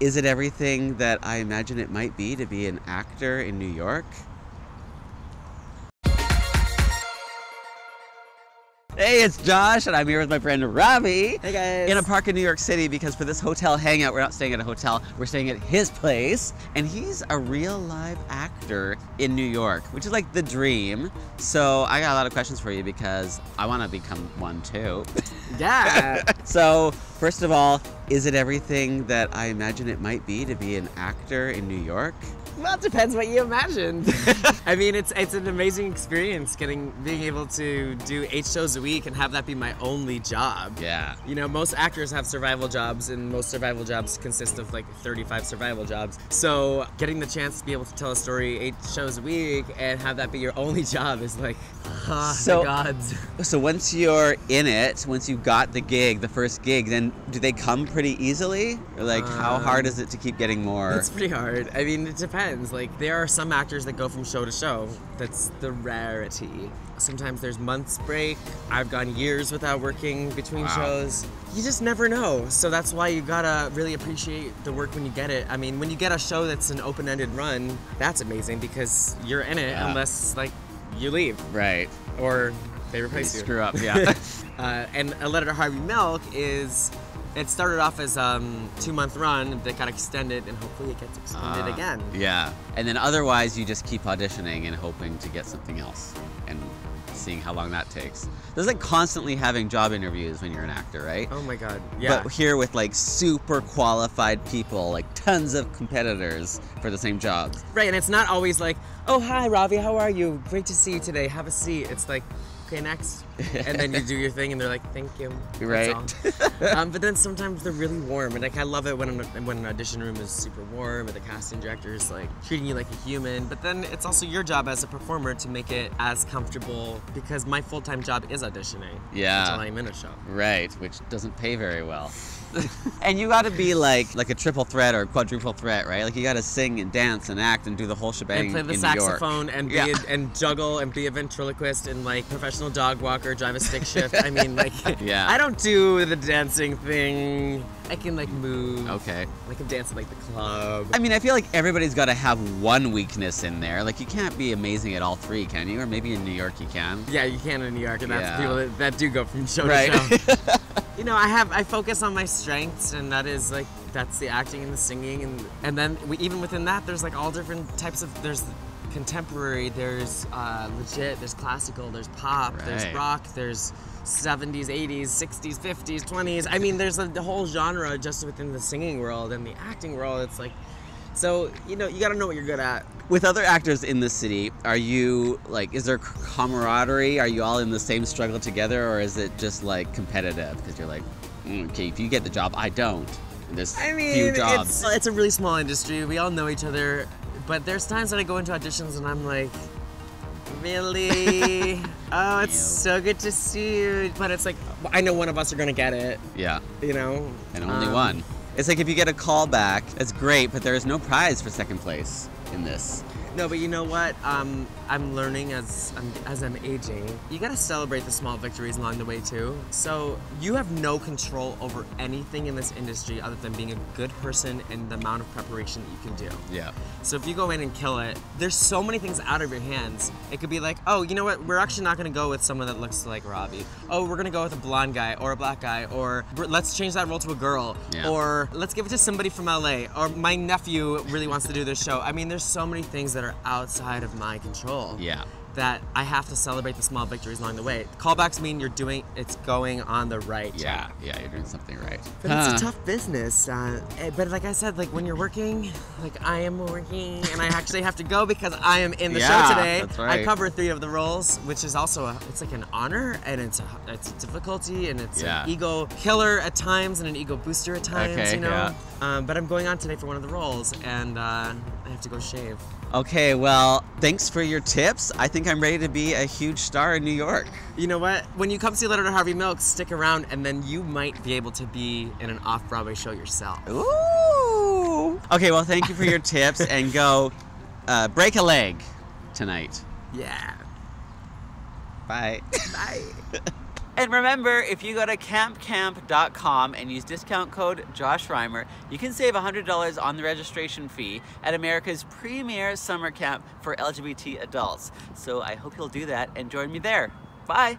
is it everything that I imagine it might be to be an actor in New York? Hey, it's Josh, and I'm here with my friend Ravi. Hey guys. In a park in New York City, because for this hotel hangout, we're not staying at a hotel, we're staying at his place. And he's a real live actor in New York, which is like the dream. So I got a lot of questions for you because I want to become one too. Yeah. So, first of all, is it everything that I imagine it might be to be an actor in New York? Well, it depends what you imagined. I mean, it's an amazing experience being able to do 8 shows a week and have that be my only job. Yeah. You know, most actors have survival jobs, and most survival jobs consist of like 35 survival jobs. So getting the chance to be able to tell a story 8 shows a week and have that be your only job is like, the gods. So once you're in it, once you got the gig, the first gig, then do they come pretty easily? Or like, how hard is it to keep getting more? It's pretty hard. I mean, it depends. Like, there are some actors that go from show to show. That's the rarity. Sometimes there's months break. I've gone years without working between shows. You just never know. So that's why you gotta really appreciate the work when you get it. I mean, when you get a show that's an open-ended run, that's amazing because you're in it unless, like, you leave. Right. Or they replace you. Screw up, yeah. And A Letter to Harvey Milk it started off as a 2-month run that got extended, and hopefully it gets extended again. Yeah. And then otherwise you just keep auditioning and hoping to get something else and seeing how long that takes. There's like constantly having job interviews when you're an actor, right? Oh my God, yeah. But here with like super qualified people, like tons of competitors for the same jobs. Right, and it's not always like, oh, hi, Ravi, how are you? Great to see you today. Have a seat. It's like, okay, next. And then you do your thing, and they're like, thank you. Right. But then sometimes they're really warm, and like I love it when an audition room is super warm, and the casting director is like treating you like a human. But then it's also your job as a performer to make it as comfortable, because my full-time job is auditioning. Yeah. Until I'm in a show. Right, which doesn't pay very well. And you gotta be like a triple threat or a quadruple threat, right? Like you gotta sing and dance and act and do the whole shebang. And play the in saxophone New York. and be and juggle and be a ventriloquist and like professional dog walker, drive a stick shift. I mean, like, I don't do the dancing thing. I can like move. Okay. Like I'm dancing like the club. I mean, I feel like everybody's got to have one weakness in there. Like you can't be amazing at all 3, can you? Or maybe in New York you can. Yeah, you can in New York, and that's people that do go from show right. to show. You know, I focus on my strengths, and that's the acting and the singing, and then even within that, there's like all different types of, there's contemporary, there's legit, there's classical, there's pop, there's rock, there's 70s, 80s, 60s, 50s, 20s. I mean, there's the whole genre just within the singing world and the acting world. It's like, so, you know, you gotta know what you're good at. With other actors in the city, are you, like, is there camaraderie? Are you all in the same struggle together, or is it just, like, competitive? Because you're like, okay, if you get the job, I don't. And there's few jobs. It's a really small industry. We all know each other. But there's times that I go into auditions and I'm like, really? Oh, it's so good to see you. But it's like, I know one of us are gonna get it. Yeah. You know? And only one. It's like if you get a call back, it's great, but there is no prize for second place in this. No, but you know what? I'm learning as I'm aging. You gotta celebrate the small victories along the way too. So you have no control over anything in this industry other than being a good person and the amount of preparation that you can do. Yeah. So if you go in and kill it, there's so many things out of your hands. It could be like, oh, you know what? We're actually not gonna go with someone that looks like Ravi. Oh, we're gonna go with a blonde guy or a black guy, or let's change that role to a girl, or let's give it to somebody from LA, or my nephew really wants to do this show. I mean, there's so many things that are outside of my control. Yeah. That I have to celebrate the small victories along the way. Callbacks mean it's going on the right track. Yeah, you're doing something right. But it's a tough business. But like I said, like when you're working, like I am working, and I actually have to go because I am in the show today. That's right. I cover 3 of the roles, which is also it's like an honor, and it's a difficulty, and it's an ego killer at times and an ego booster at times. You know. But I'm going on today for one of the roles, and I have to go shave. Okay, well, thanks for your tips. I think I'm ready to be a huge star in New York. You know what? When you come see Letter to Harvey Milk, stick around, and then you might be able to be in an off-Broadway show yourself. Ooh! Okay, well, thank you for your tips, and go break a leg tonight. Yeah. Bye. Bye. And remember, if you go to campcamp.com and use discount code Josh Reimer, you can save $100 on the registration fee at America's premier summer camp for LGBT adults. So I hope you'll do that and join me there. Bye.